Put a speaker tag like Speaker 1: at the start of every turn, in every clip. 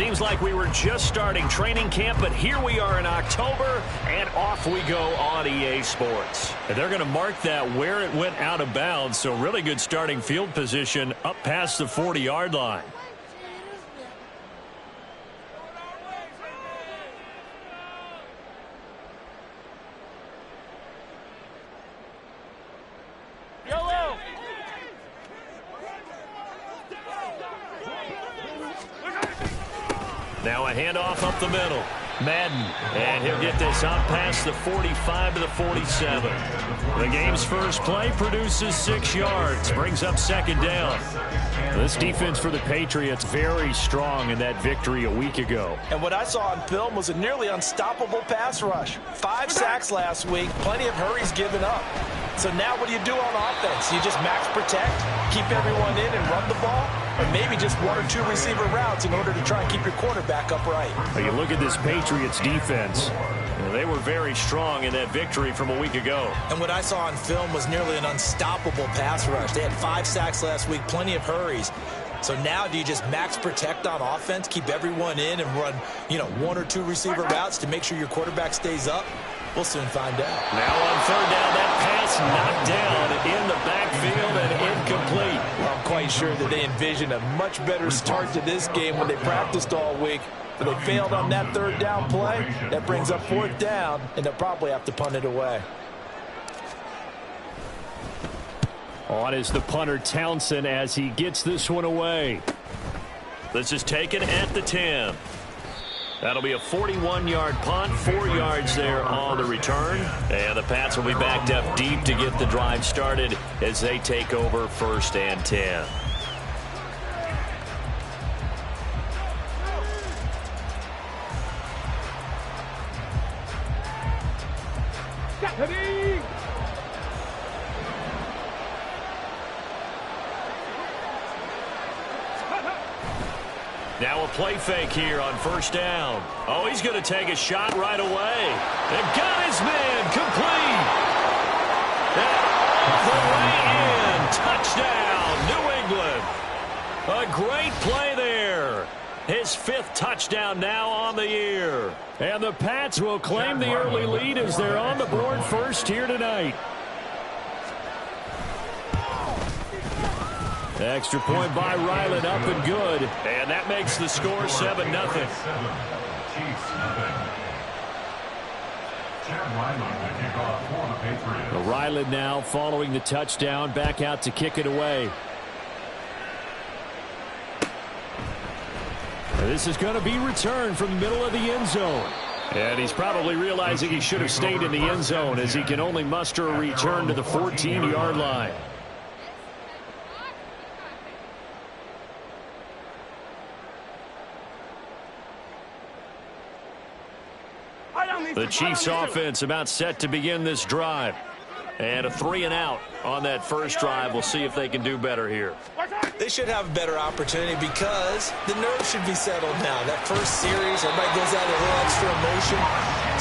Speaker 1: seems like we were just starting training camp, but here we are in October, and off we go on EA Sports. And they're going to mark that where it went out of bounds, so really good starting field position up past the 40-yard line. Now a handoff up the middle. Madden, and he'll get this out past the 45 to the 47. The game's first play produces 6 yards, brings up second down. This defense for the Patriots very strong in that victory a week ago.
Speaker 2: And what I saw on film was a nearly unstoppable pass rush. 5 sacks last week, plenty of hurries given up. So now what do you do on offense? You just max protect, keep everyone in and run the ball, or maybe just 1 or 2 receiver routes in order to try and keep your quarterback upright.
Speaker 1: Well, you look at this Patriots defense. They were very strong in that victory from a week ago.
Speaker 2: And what I saw on film was nearly an unstoppable pass rush. They had 5 sacks last week, plenty of hurries. So now do you just max protect on offense, keep everyone in and run, 1 or 2 receiver routes to make sure your quarterback stays up? We'll soon find out.
Speaker 1: Now on third down, that pass knocked down in the backfield and incomplete.
Speaker 2: Well, I'm quite sure that they envisioned a much better start to this game when they practiced all week. But they failed on that third down play. That brings up fourth down, and they'll probably have to punt it away.
Speaker 1: On is the punter, Townsend, as he gets this one away. This is taken at the 10. That'll be a 41-yard punt, 4 yards there on the return. And the Pats will be backed up deep to get the drive started as they take over 1st and 10. Now a play fake here on 1st down. Oh, he's going to take a shot right away. They've got his man complete. That all the way in. Touchdown, New England. A great play there. His 5th touchdown now on the year. And the Pats will claim the early lead as they're on the board first here tonight. Extra point by Ryland, up and good. And that makes the score 7-0. Ryland now following the touchdown, back out to kick it away. This is going to be returned from the middle of the end zone. And he's probably realizing he should have stayed in the end zone as he can only muster a return to the 14-yard line. The Chiefs offense about set to begin this drive. And a 3-and-out on that first drive. We'll see if they can do better here.
Speaker 2: They should have a better opportunity because the nerves should be settled now. That first series, everybody goes out with a little extra emotion.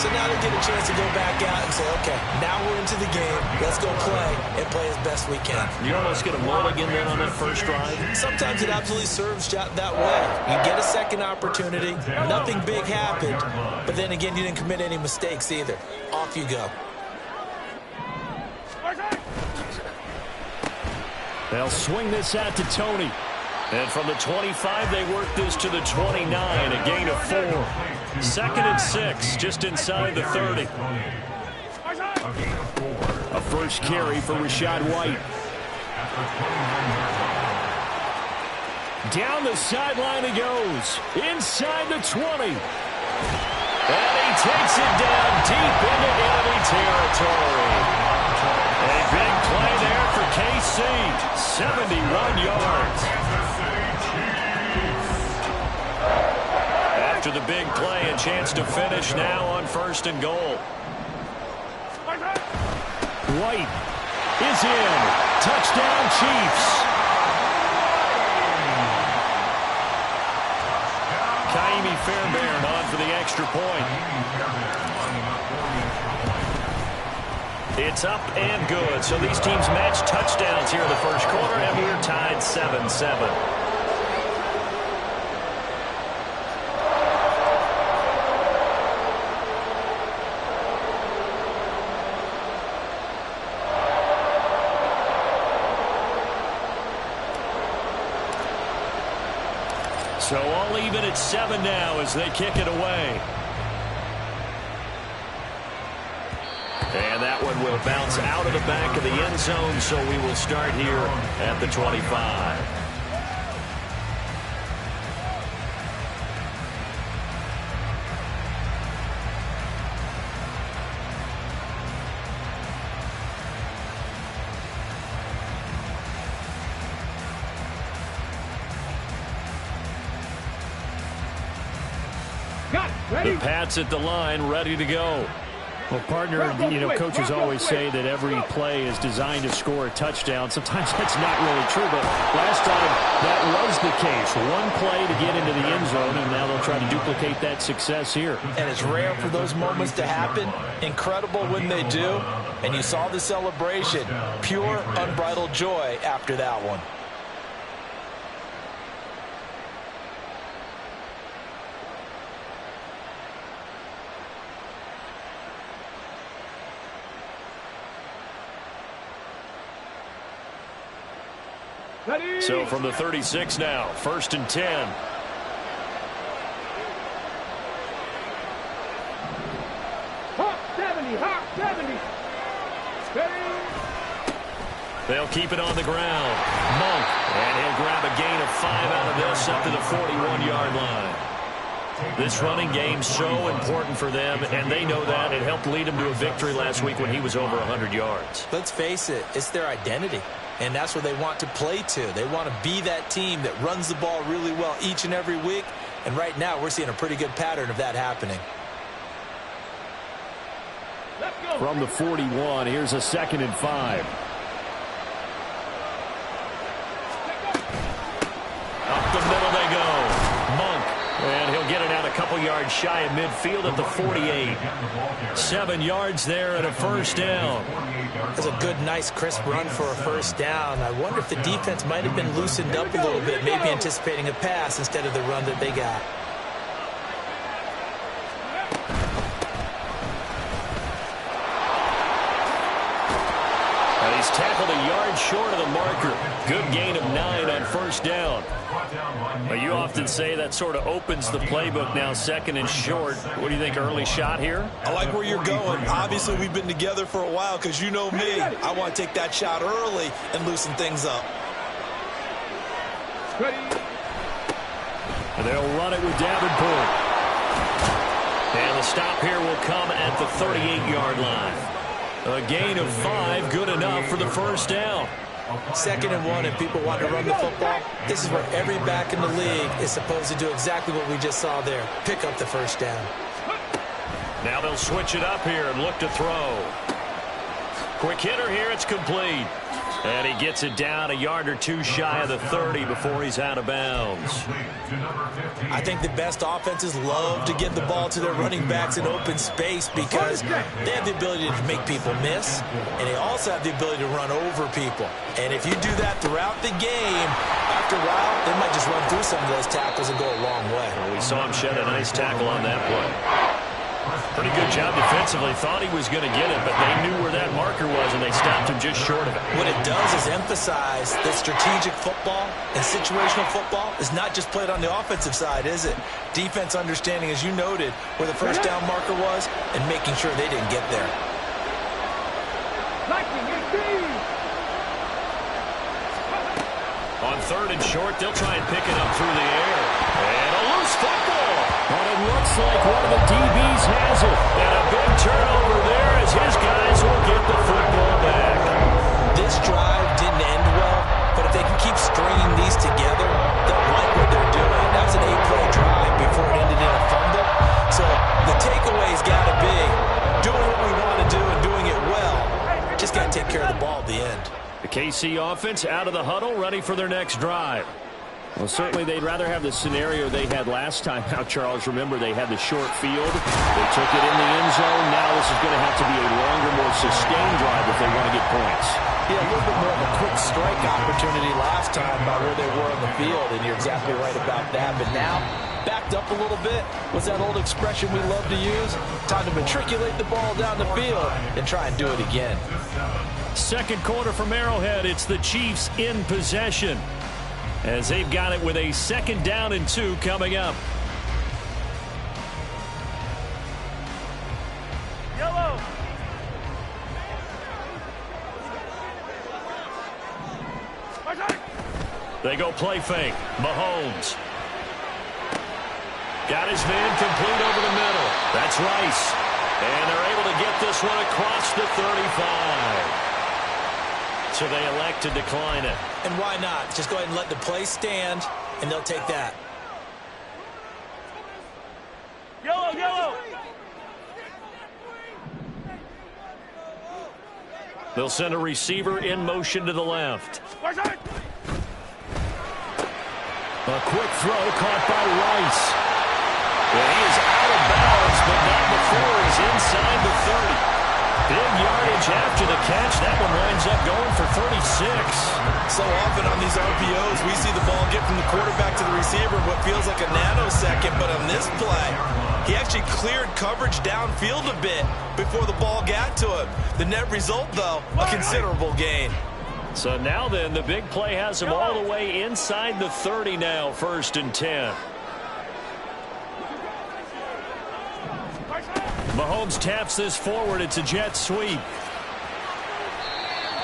Speaker 2: So now they get a chance to go back out and say, okay, now we're into the game. Let's go play and play as best we can.
Speaker 1: You almost get a mulligan then on that first drive?
Speaker 2: Sometimes it absolutely serves that way. You get a second opportunity. Nothing big happened. But then again, you didn't commit any mistakes either. Off you go.
Speaker 1: They'll swing this out to Tony. And from the 25, they work this to the 29, a gain of 4. 2nd and 6, just inside the 30. A first carry for Rachaad White. Down the sideline he goes. Inside the 20. And he takes it down deep into enemy territory. A big play there for KC. 71 yards. After the big play, a chance to finish now on 1st and goal. White is in. Touchdown, Chiefs. Kaimi Fairbairn on for the extra point. It's up and good. So these teams match touchdowns here in the first quarter, and we're tied 7-7. So all even at 7 now as they kick it away. And that one will bounce out of the back of the end zone, so we will start here at the 25. The Pats at the line, ready to go.
Speaker 3: Well, partner, coaches always say that every play is designed to score a touchdown. Sometimes that's not really true, but last time that was the case. One play to get into the end zone, and now they'll try to duplicate that success here.
Speaker 2: And it's rare for those moments to happen. Incredible when they do. And you saw the celebration. Pure, unbridled joy after that one.
Speaker 1: So from the 36 now, 1st and 10.
Speaker 4: Hawk 70.
Speaker 1: They'll keep it on the ground. Monk, and he'll grab a gain of 5 out of this up to the 41-yard line. This running game so important for them, and they know that. It helped lead them to a victory last week when he was over 100 yards.
Speaker 2: Let's face it, it's their identity. And that's where they want to play to. They want to be that team that runs the ball really well each and every week. And right now, we're seeing a pretty good pattern of that happening.
Speaker 3: From the 41, here's a 2nd and 5.
Speaker 1: Up the middle they go. Monk. And he'll get it out a couple yards shy of midfield at the 48. 7 yards there and a 1st down.
Speaker 2: That's a good, nice, crisp run for a 1st down. I wonder if the defense might have been loosened up a little bit, maybe anticipating a pass instead of the run that they got.
Speaker 1: And he's tackled a yard short of the marker. Good gain of 9 on 1st down. But you often say that sort of opens the playbook now, 2nd and short. What do you think, early shot here?
Speaker 2: I like where you're going. Obviously, we've been together for a while because you know me. I want to take that shot early and loosen things up.
Speaker 1: And they'll run it with Davenport. And the stop here will come at the 38-yard line. A gain of 5, good enough for the 1st down.
Speaker 2: 2nd and 1, and people want to run the football. This is where every back in the league is supposed to do exactly what we just saw there. Pick up the 1st down.
Speaker 1: Now they'll switch it up here and look to throw. Quick hitter here, it's complete. And he gets it down a yard or 2 shy of the 30 before he's out of bounds.
Speaker 2: I think the best offenses love to get the ball to their running backs in open space because they have the ability to make people miss, and they also have the ability to run over people. And if you do that throughout the game, after a while, they might just run through some of those tackles and go a long way.
Speaker 1: Well, we saw him shed a nice tackle on that play. Pretty good job defensively. Thought he was going to get it, but they knew where that marker was, and they stopped him just short of it.
Speaker 2: What it does is emphasize that strategic football and situational football is not just played on the offensive side, is it? Defense understanding, as you noted, where the 1st down marker was and making sure they didn't get there.
Speaker 1: On 3rd and short, they'll try and pick it up through the air. And a loose football.
Speaker 3: But it looks like one of the DBs has it.
Speaker 1: And a big turnover there as his guys will get the football back.
Speaker 2: This drive didn't end well, but if they can keep stringing these together, they'll like what they're doing. That was an 8-play drive before it ended in a fumble. So the takeaway's got to be doing what we want to do and doing it well. Just got to take care of the ball at the end.
Speaker 1: The KC offense out of the huddle, ready for their next drive.
Speaker 3: Well, certainly they'd rather have the scenario they had last time. Now, Charles, remember, they had the short field. They took it in the end zone. Now this is going to have to be a longer, more sustained drive if they want to get points.
Speaker 2: Yeah, a little bit more of a quick strike opportunity last time by where they were on the field, and you're exactly right about that. But now, backed up a little bit. What's that old expression we love to use? Time to matriculate the ball down the field and try and do it again.
Speaker 1: 2nd quarter from Arrowhead. It's the Chiefs in possession. as they've got it with a 2nd down and 2 coming up.
Speaker 4: Yellow.
Speaker 1: They go play fake. Mahomes. Got his man complete over the middle. That's Rice. And they're able to get this one across the 35. So they elect to decline it.
Speaker 2: And why not? Just go ahead and let the play stand, and they'll take that.
Speaker 4: Yellow, yellow.
Speaker 1: They'll send a receiver in motion to the left. A quick throw caught by Rice. And he is out of bounds, but not before he's inside the 30. Big yardage after the catch. That one winds up going for 36.
Speaker 2: So often on these RPOs, we see the ball get from the quarterback to the receiver in what feels like a nanosecond. But on this play, he actually cleared coverage downfield a bit before the ball got to him. The net result, though, a considerable gain.
Speaker 1: So now then, the big play has him all the way inside the 30 now, 1st and 10. Mahomes taps this forward. It's a jet sweep.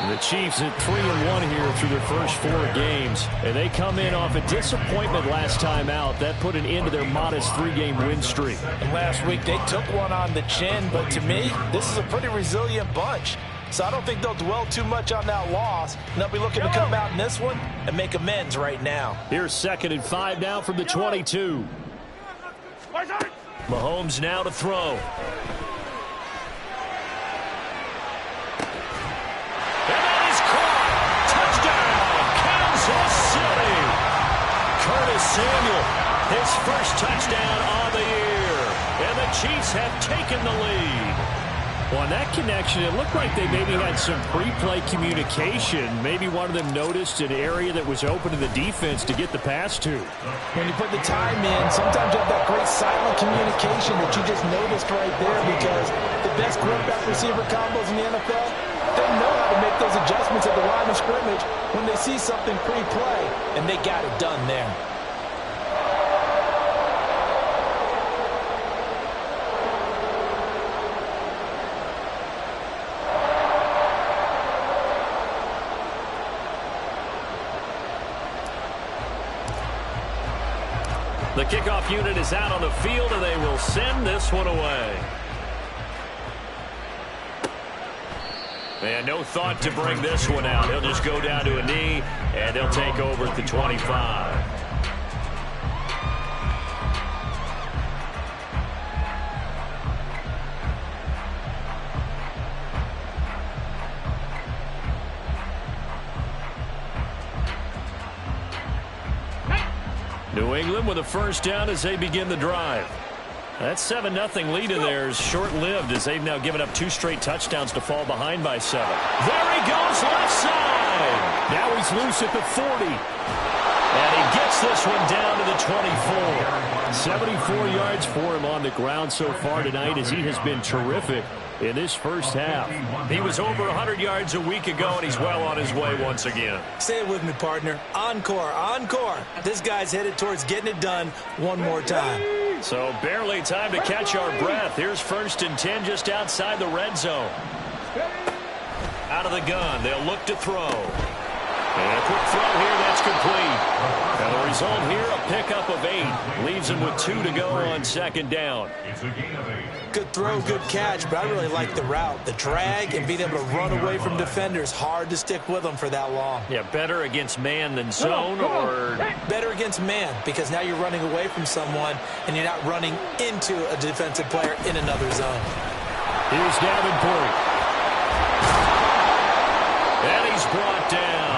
Speaker 1: The Chiefs at 3-1 here through their first 4 games. And they come in off a disappointment last time out. That put an end to their modest 3-game win streak.
Speaker 2: And last week, they took one on the chin. But to me, this is a pretty resilient bunch. So I don't think they'll dwell too much on that loss. And they'll be looking to come out in this one and make amends right now.
Speaker 1: Here's 2nd and 5 now from the 22. Mahomes now to throw. And that is caught. Touchdown, Kansas City. Curtis Samuel, his first touchdown on the year. And the Chiefs have taken the lead. Well, on that connection, it looked like they maybe had some pre-play communication. Maybe one of them noticed an area that was open to the defense to get the pass to.
Speaker 2: When you put the time in, sometimes you have that great silent communication that you just noticed right there, because the best quarterback-receiver combos in the NFL, they know how to make those adjustments at the line of scrimmage when they see something pre-play, and they got it done there.
Speaker 1: The kickoff unit is out on the field, and they will send this one away. And no thought to bring this one out. He'll just go down to a knee, and they'll take over at the 25. New England with a first down as they begin the drive. That 7-0 lead in there is short-lived as they've now given up 2 straight touchdowns to fall behind by 7. There he goes, left side. Now he's loose at the 40. And he gets this one down to the 24. 74 yards for him on the ground so far tonight as he has been terrific in this first half. He was over 100 yards a week ago, and he's well on his way once again.
Speaker 2: Say it with me, partner. Encore, encore. This guy's headed towards getting it done one more time.
Speaker 1: So barely time to catch our breath. Here's 1st and 10 just outside the red zone. Out of the gun, they'll look to throw. And a quick throw here, that's complete. And the result here, a pickup of 8. Leaves him with 2 to go on 2nd down.
Speaker 2: Good throw, good catch, but I really like the route. The drag and being able to run away from defenders, hard to stick with them for that long.
Speaker 1: Yeah, better against man than zone, or
Speaker 2: better against man, because now you're running away from someone and you're not running into a defensive player in another zone.
Speaker 1: Here's Davenport. And he's brought down.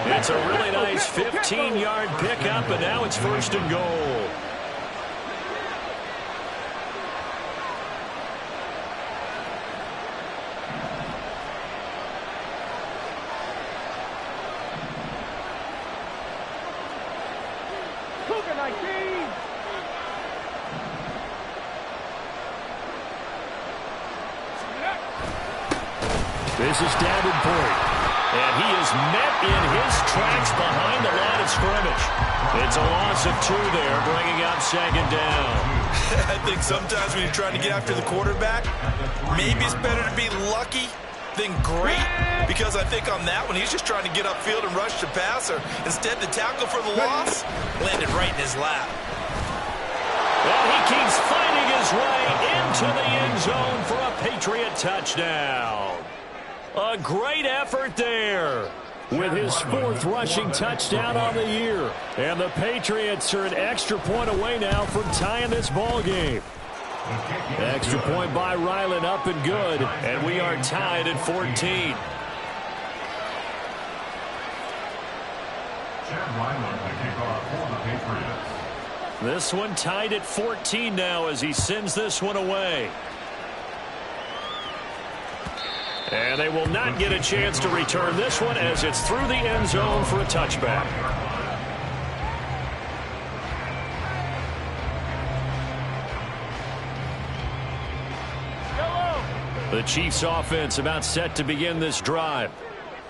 Speaker 1: It's a really nice 15-yard pickup, and now it's 1st and goal.
Speaker 4: Cougar 19.
Speaker 1: This is Davenport. And he is met in his tracks behind the line of scrimmage. It's a loss of 2 there, bringing up 2nd down.
Speaker 2: I think sometimes when you're trying to get after the quarterback, maybe it's better to be lucky than great, because I think on that one, he's just trying to get upfield and rush the passer. Instead, the tackle for the loss landed right in his lap.
Speaker 1: And he keeps fighting his way into the end zone for a Patriot touchdown. A great effort there.
Speaker 3: With his 4th rushing touchdown on the year. And the Patriots are an extra point away now from tying this ball game. Extra point by Ryland, up and good.
Speaker 1: And we are tied at 14.
Speaker 5: Chad Ryland, the kickoff for the Patriots.
Speaker 1: This one tied at 14 now as he sends this one away. And they will not get a chance to return this one as it's through the end zone for a touchback. The Chiefs offense about set to begin this drive.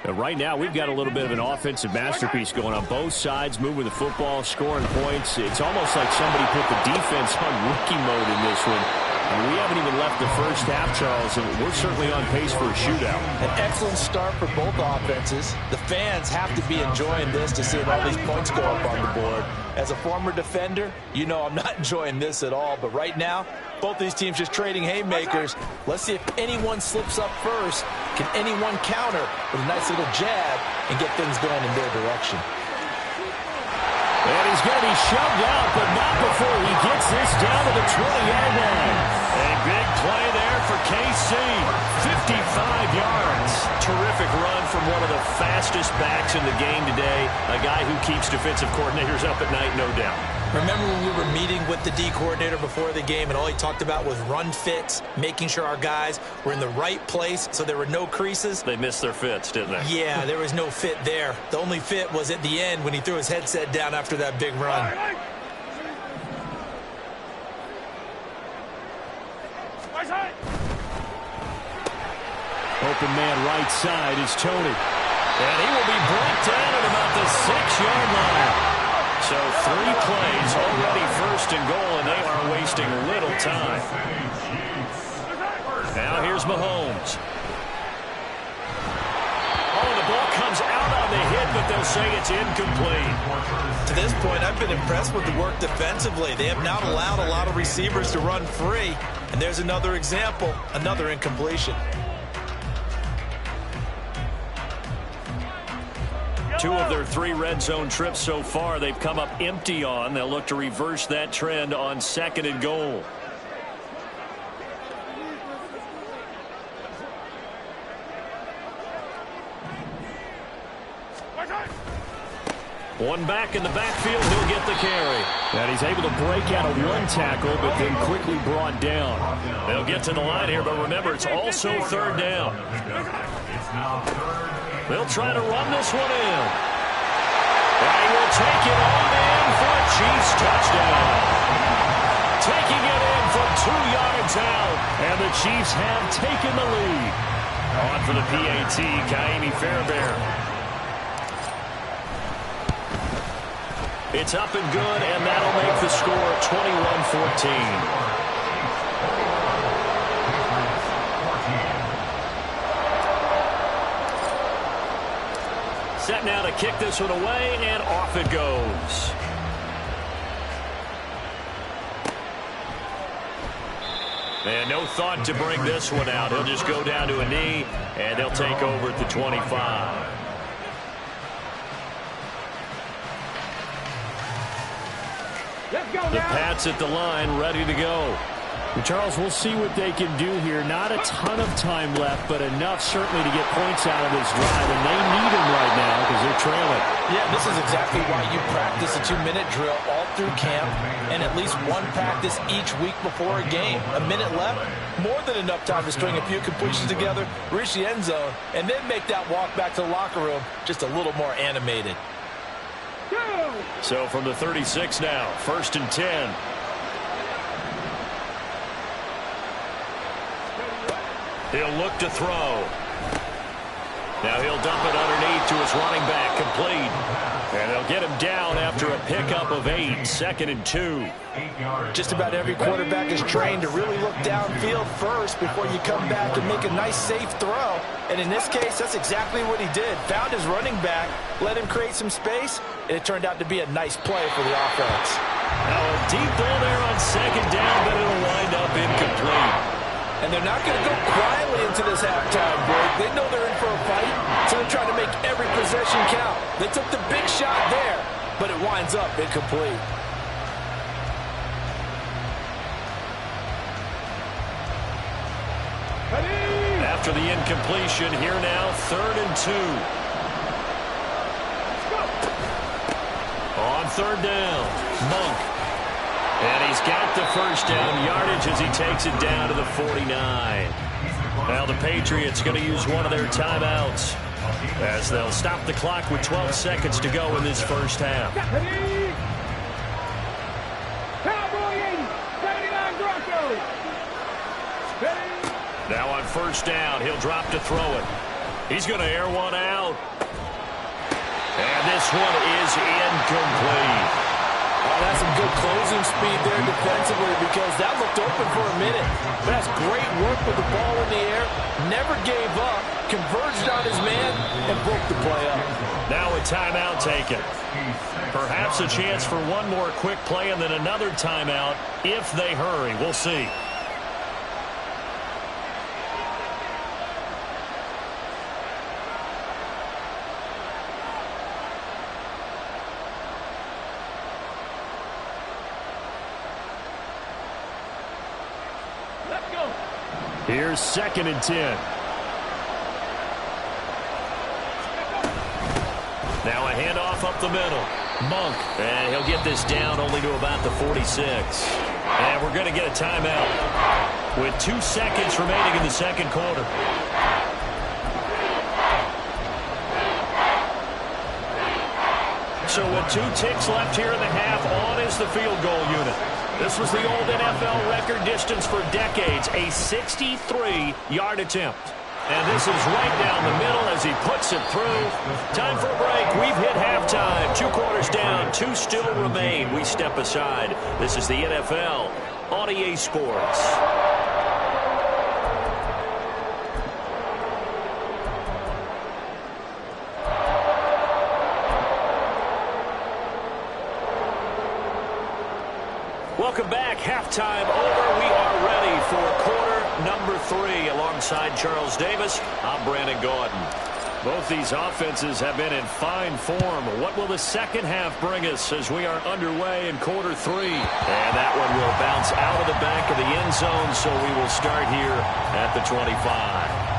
Speaker 1: Right now, we've got a little bit of an offensive masterpiece going on both sides, moving the football, scoring points. It's almost like somebody put the defense on rookie mode in this one. And we haven't even left the first half, Charles, and we're certainly on pace for a shootout.
Speaker 2: An excellent start for both offenses. The fans have to be enjoying this to see all these points go up on the board. As a former defender, you know I'm not enjoying this at all. But right now, both these teams just trading haymakers. Let's see if anyone slips up first. Can anyone counter with a nice little jab and get things going in their direction?
Speaker 3: And he's going to be shoved out, but not before he gets this down to the 20-yard line.
Speaker 1: A big play there for KC. 55 yards. Terrific run from one of the fastest backs in the game today. A guy who keeps defensive coordinators up at night, no doubt.
Speaker 2: Remember when we were meeting with the D coordinator before the game and all he talked about was run fits, making sure our guys were in the right place so there were no creases?
Speaker 1: They missed their fits, didn't they?
Speaker 2: Yeah, there was no fit there. The only fit was at the end when he threw his headset down after that big run.
Speaker 3: Open man right side is Tony.
Speaker 1: And he will be brought down at about the 6-yard line. So 3 plays, already first and goal, and they are wasting little time. Now here's Mahomes. Oh, the ball comes out on the hit, but they'll say it's incomplete.
Speaker 2: To this point, I've been impressed with the work defensively. They have not allowed a lot of receivers to run free. And there's another example, another incompletion.
Speaker 1: 2 of their 3 red zone trips so far, they've come up empty on. They'll look to reverse that trend on 2nd and goal. One back in the backfield, he'll get the carry.
Speaker 3: And he's able to break out of 1 tackle, but then quickly brought down.
Speaker 1: They'll get to the line here, but remember, it's also 3rd down. They'll try to run this one in. And he will take it on in for a Chiefs touchdown. Taking it in from 2 yards out.
Speaker 3: And the Chiefs have taken the lead.
Speaker 1: On for the PAT, Ka'imi Fairbairn. It's up and good, and that'll make the score 21-14. Set now to kick this one away, and off it goes. And no thought to bring this one out. He'll just go down to a knee, and they'll take over at the 25. The Pats at the line, ready to go.
Speaker 3: Charles, we'll see what they can do here. Not a ton of time left, but enough certainly to get points out of this drive, and they need them right now because they're trailing.
Speaker 2: Yeah, this is exactly why you practice a 2-minute drill all through camp and at least 1 practice each week before a game. A minute left, more than enough time to string a few completions together, reach the end zone, and then make that walk back to the locker room just a little more animated.
Speaker 1: So from the 36 now, 1st and 10. He'll look to throw. Now he'll dump it underneath to his running back, complete. And they'll get him down after a pickup of 8, 2nd and 2.
Speaker 2: Just about every quarterback is trained to really look downfield first before you come back and make a nice, safe throw. And in this case, that's exactly what he did. Found his running back, let him create some space, and it turned out to be a nice play for the offense.
Speaker 1: Now a deep ball there on 2nd down, but it'll wind up incomplete.
Speaker 2: And they're not going to go quietly into this halftime break. They know they're in for a fight, so they're trying to make every possession count. They took the big shot there, but it winds up incomplete.
Speaker 1: After the incompletion, here now, 3rd and 2. On 3rd down, Monk. And he's got the first down yardage as he takes it down to the 49. Now the Patriots going to use one of their timeouts as they'll stop the clock with 12 seconds to go in this first half. Now on 1st down, he'll drop to throw it. He's going to air one out. And this one is incomplete.
Speaker 2: Oh, that's some good closing speed there defensively because that looked open for a minute. But that's great work with the ball in the air. Never gave up, converged on his man, and broke the play up.
Speaker 1: Now a timeout taken. Perhaps a chance for one more quick play and then another timeout if they hurry. We'll see. Here's 2nd and 10. Now a handoff up the middle. Monk. And he'll get this down only to about the 46. And we're going to get a timeout with 2 seconds remaining in the 2nd quarter. So with 2 ticks left here in the half, on is the field goal unit. This was the old NFL record distance for decades, a 63-yard attempt. And this is right down the middle as he puts it through. Time for a break. We've hit halftime. 2 quarters down, 2 still remain. We step aside. This is the NFL on EA Sports. Welcome back. Halftime over. We are ready for quarter number 3. Alongside Charles Davis, I'm Brandon Gaudin. Both these offenses have been in fine form. What will the second half bring us as we are underway in quarter 3? And that one will bounce out of the back of the end zone, so we will start here at the 25.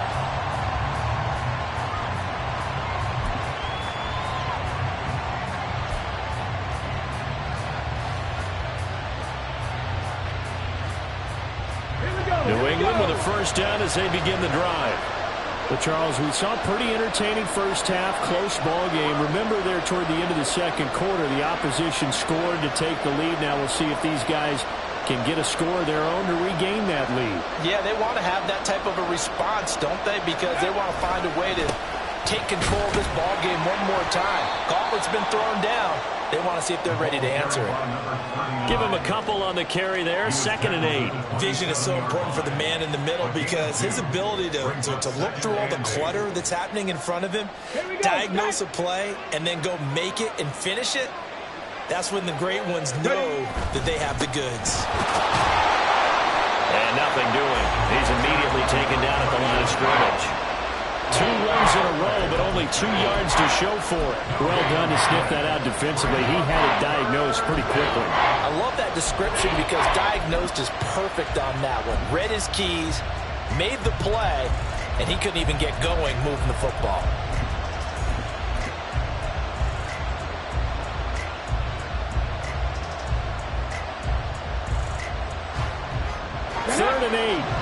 Speaker 1: New England with a first down as they begin the drive.
Speaker 3: Well, Charles, we saw a pretty entertaining first half, close ball game. Remember there toward the end of the 2nd quarter, the opposition scored to take the lead. Now we'll see if these guys can get a score of their own to regain that lead.
Speaker 2: Yeah, they want to have that type of a response, don't they? Because they want to find a way to take control of this ball game one more time. Gauntlet's been thrown down. They want to see if they're ready to answer it.
Speaker 1: Give him a couple on the carry there. 2nd and 8.
Speaker 2: Vision is so important for the man in the middle because his ability to look through all the clutter that's happening in front of him, diagnose a play, and then go make it and finish it, that's when the great ones know that they have the goods.
Speaker 1: And nothing doing. He's immediately taken down at the line of scrimmage. 2 runs in a row, but only 2 yards to show for it.
Speaker 3: Well done to sniff that out defensively. He had it diagnosed pretty quickly.
Speaker 2: I love that description because diagnosed is perfect on that one. Read his keys, made the play, and he couldn't even get going moving the football.
Speaker 3: Third and 8.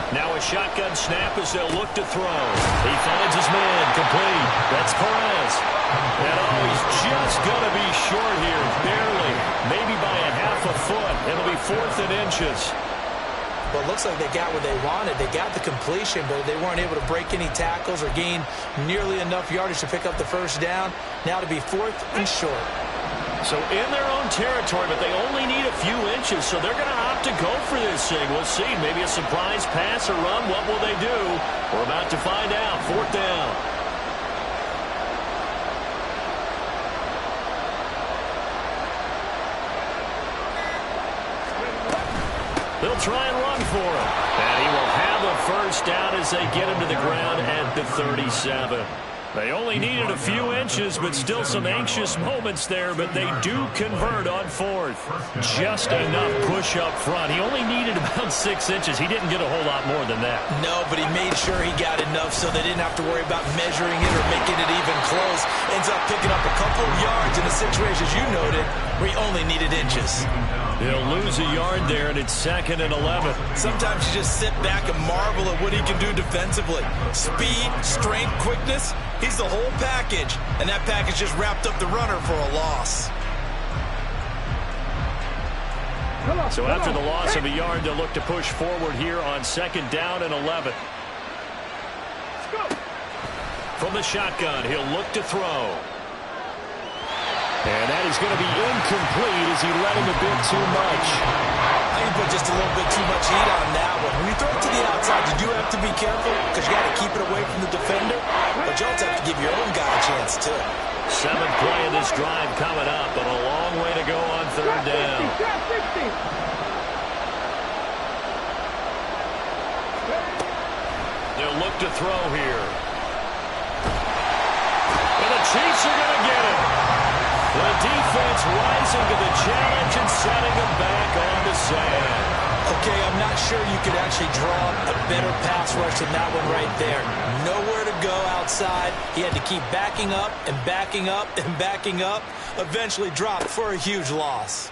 Speaker 1: Now a shotgun snap as they'll look to throw. He finds his man, complete. That's Perez. And he's just going to be short here, barely. Maybe by a half a foot. And 4th and inches.
Speaker 2: Well, it looks like they got what they wanted. They got the completion, but they weren't able to break any tackles or gain nearly enough yardage to pick up the first down. Now to be 4th and short.
Speaker 1: So in their own territory, but they only need a few inches, so they're going to opt to go for this thing. We'll see. Maybe a surprise pass or run. What will they do? We're about to find out. 4th down. They'll try and run for him. And he will have a first down as they get him to the ground at the 37. They only needed a few inches, but still some anxious moments there, but they do convert on 4th. Just enough push up front. He only needed about 6 inches. He didn't get a whole lot more than that.
Speaker 2: No, but he made sure he got enough so they didn't have to worry about measuring it or making it even close. Ends up picking up a couple of yards in a situation, as you noted, where he only needed inches.
Speaker 1: He'll lose a yard there, and it's 2nd and 11.
Speaker 2: Sometimes you just sit back and marvel at what he can do defensively. Speed, strength, quickness, he's the whole package. And that package just wrapped up the runner for a loss.
Speaker 1: So after the loss of a yard, they'll look to push forward here on 2nd down and 11. From the shotgun, he'll look to throw. And that is going to be incomplete as he let him a bit too much.
Speaker 2: I think put just a little bit too much heat on that one. When you throw it to the outside, you do have to be careful because you got to keep it away from the defender. But you also have to give your own guy a chance, too.
Speaker 1: 7th play of this drive coming up, but a long way to go on 3rd down. They'll look to throw here. And the Chiefs are going to get it. The defense rising to the challenge and setting them back on the sand.
Speaker 2: Okay, I'm not sure you could actually draw a better pass rush than that one right there. Nowhere to go outside. He had to keep backing up and backing up and backing up. Eventually dropped for a huge loss.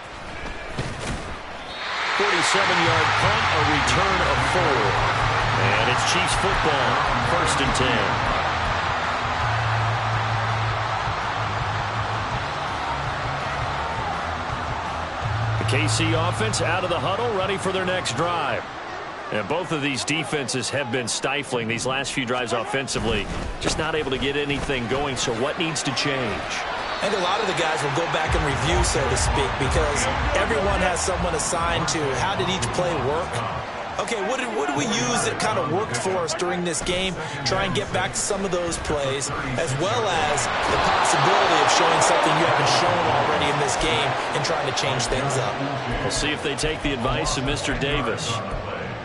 Speaker 1: 47-yard punt, a return of 4. And it's Chiefs football, 1st and 10. KC offense out of the huddle, ready for their next drive. And both of these defenses have been stifling these last few drives offensively. Just not able to get anything going, so what needs to change?
Speaker 2: And a lot of the guys will go back and review, so to speak, because everyone has someone assigned to how did each play work. Okay, what did we use that kind of worked for us during this game? Try and get back to some of those plays, as well as the possibility of showing something you haven't shown already in this game and trying to change things up.
Speaker 1: We'll see if they take the advice of Mr. Davis.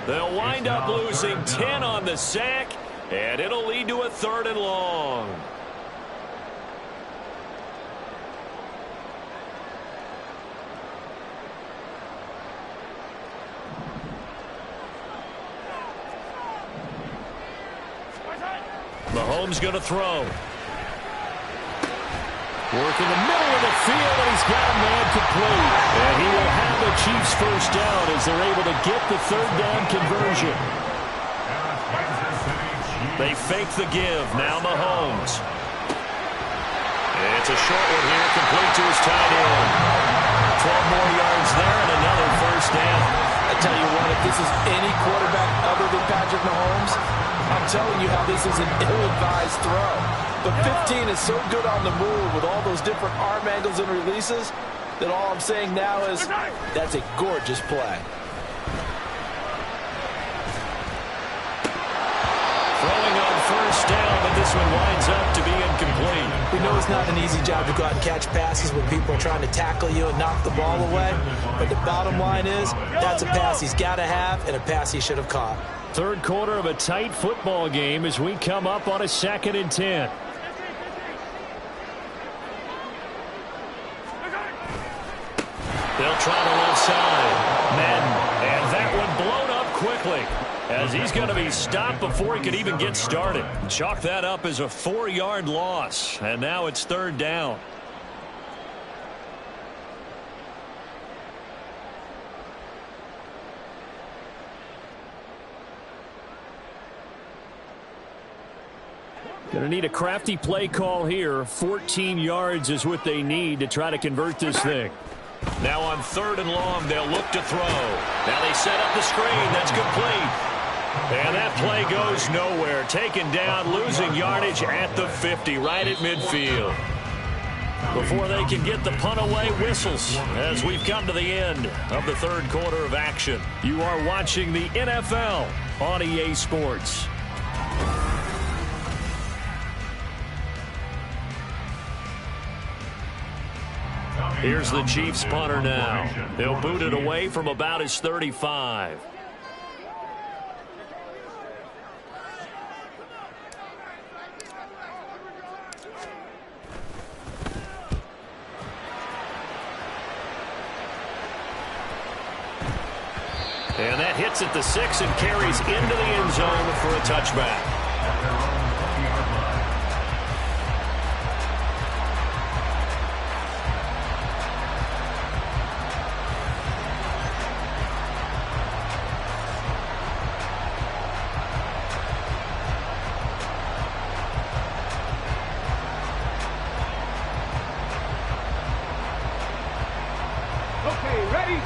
Speaker 1: They'll wind up losing 10 on the sack, and it'll lead to a 3rd and long. Mahomes going to throw. Work in the middle of the field, and he's got a man complete. And he will have the Chiefs first down as they're able to get the 3rd down conversion. They fake the give. Now Mahomes. It's a short one here, complete to his tight end. 12 more yards there and another first down.
Speaker 2: I tell you what, if this is any quarterback other than Patrick Mahomes, I'm telling you how this is an ill-advised throw. But 15 is so good on the move with all those different arm angles and releases that all I'm saying now is that's a gorgeous play.
Speaker 1: Throwing on first down, but this one winds up to be incomplete.
Speaker 2: We know it's not an easy job to go out and catch passes when people are trying to tackle you and knock the ball away. But the bottom line is that's a pass he's got to have and a pass he should have caught.
Speaker 3: 3rd quarter of a tight football game as we come up on a 2nd and 10.
Speaker 1: They'll try the left side. Madden. And that one blown up quickly as he's going to be stopped before he could even get started. Chalk that up as a 4-yard loss. And now it's 3rd down.
Speaker 3: Going to need a crafty play call here. 14 yards is what they need to try to convert this thing.
Speaker 1: Now on 3rd and long, they'll look to throw. Now they set up the screen. That's complete. And that play goes nowhere. Taken down, losing yardage at the 50, right at midfield. Before they can get the punt away, whistles as we've come to the end of the 3rd quarter of action. You are watching the NFL on EA Sports. Here's the Chiefs punter now. They'll boot it away from about his 35. And that hits at the 6 and carries into the end zone for a touchback.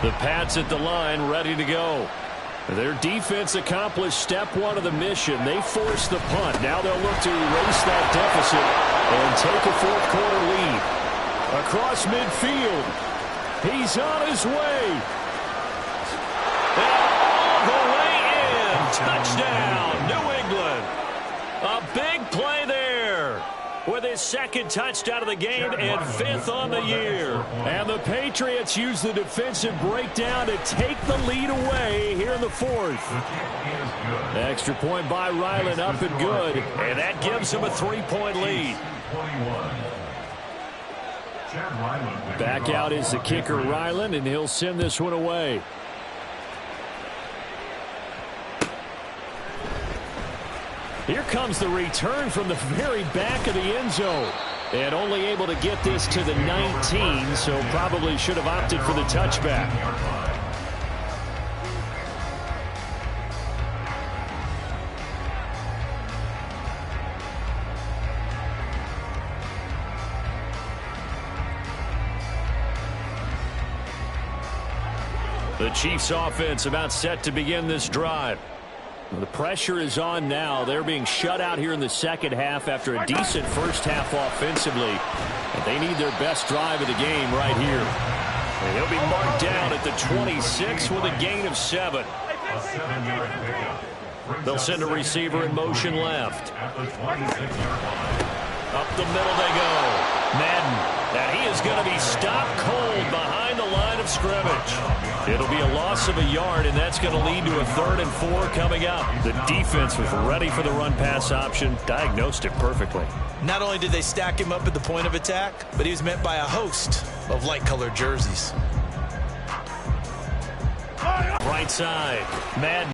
Speaker 1: The Pats at the line, ready to go. Their defense accomplished step 1 of the mission. They forced the punt. Now they'll look to erase that deficit and take a 4th quarter lead. Across midfield. He's on his way. And all the way in. Touchdown, New England. A big play there, with his 2nd touchdown of the game and 5th on the year. And the Patriots use the defensive breakdown to take the lead away here in the 4th. Extra point by Ryland, up and good. And that gives him a 3-point lead. Back out is the kicker, Ryland, and he'll send this one away. Here comes the return from the very back of the end zone. And only able to get this to the 19, so probably should have opted for the touchback. The Chiefs offense about set to begin this drive. The pressure is on now. They're being shut out here in the 2nd half after a decent first half offensively. And they need their best drive of the game right here. And he'll be marked down at the 26 with a gain of 7. They'll send a receiver in motion left. Up the middle they go. Madden. And he is going to be stopped cold behind the line of scrimmage. It'll be a loss of a yard, and that's going to lead to a 3rd and 4 coming up. The defense was ready for the run-pass option, diagnosed it perfectly.
Speaker 2: Not only did they stack him up at the point of attack, but he was met by a host of light-colored jerseys.
Speaker 1: Right side, Madden.